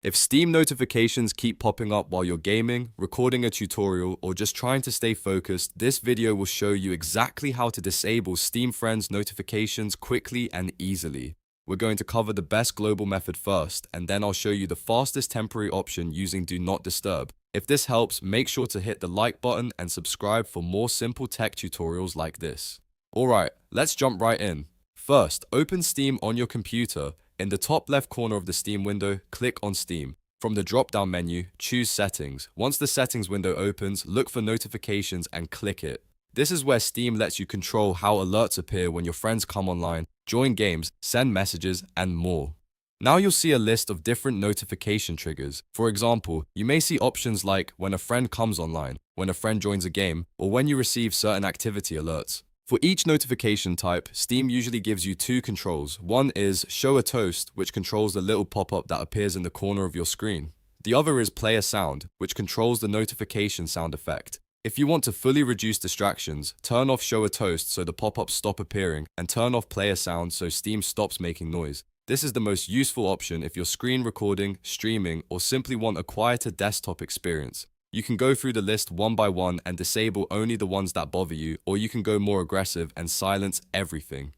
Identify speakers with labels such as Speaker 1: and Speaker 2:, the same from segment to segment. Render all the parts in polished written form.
Speaker 1: If Steam notifications keep popping up while you're gaming, recording a tutorial, or just trying to stay focused, this video will show you exactly how to disable Steam Friends notifications quickly and easily. We're going to cover the best global method first, and then I'll show you the fastest temporary option using Do Not Disturb. If this helps, make sure to hit the like button and subscribe for more simple tech tutorials like this. Alright, let's jump right in. First, open Steam on your computer. In the top left corner of the Steam window, click on Steam. From the drop-down menu, choose Settings. Once the Settings window opens, look for Notifications and click it. This is where Steam lets you control how alerts appear when your friends come online, join games, send messages, and more. Now you'll see a list of different notification triggers. For example, you may see options like when a friend comes online, when a friend joins a game, or when you receive certain activity alerts. For each notification type, Steam usually gives you two controls. One is Show a Toast, which controls the little pop-up that appears in the corner of your screen. The other is Play a Sound, which controls the notification sound effect. If you want to fully reduce distractions, turn off Show a Toast so the pop-ups stop appearing, and turn off Play a Sound so Steam stops making noise. This is the most useful option if you're screen recording, streaming, or simply want a quieter desktop experience. You can go through the list one by one and disable only the ones that bother you, or you can go more aggressive and silence everything.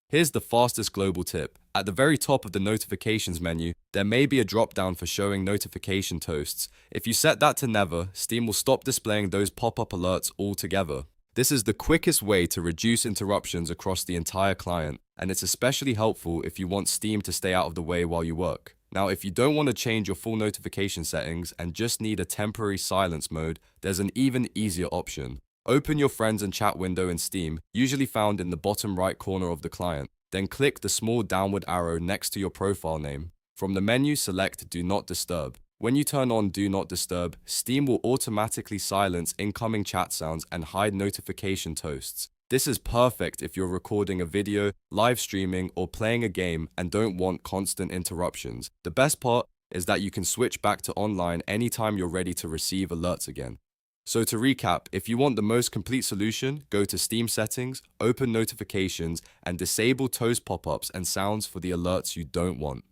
Speaker 1: Here's the fastest global tip. At the very top of the notifications menu, there may be a drop-down for showing notification toasts. If you set that to never, Steam will stop displaying those pop-up alerts altogether. This is the quickest way to reduce interruptions across the entire client, and it's especially helpful if you want Steam to stay out of the way while you work. Now, if you don't want to change your full notification settings and just need a temporary silence mode, there's an even easier option. Open your Friends and Chat window in Steam, usually found in the bottom right corner of the client. Then click the small downward arrow next to your profile name. From the menu, select Do Not Disturb. When you turn on Do Not Disturb, Steam will automatically silence incoming chat sounds and hide notification toasts. This is perfect if you're recording a video, live streaming, or playing a game and don't want constant interruptions. The best part is that you can switch back to online anytime you're ready to receive alerts again. So to recap, if you want the most complete solution, go to Steam Settings, open Notifications, and disable toast pop-ups and sounds for the alerts you don't want.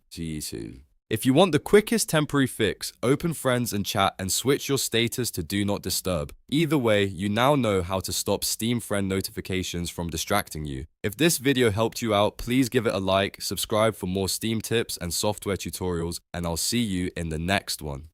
Speaker 1: If you want the quickest temporary fix, open Friends and Chat and switch your status to Do Not Disturb. Either way, you now know how to stop Steam friend notifications from distracting you. If this video helped you out, please give it a like, subscribe for more Steam tips and software tutorials, and I'll see you in the next one.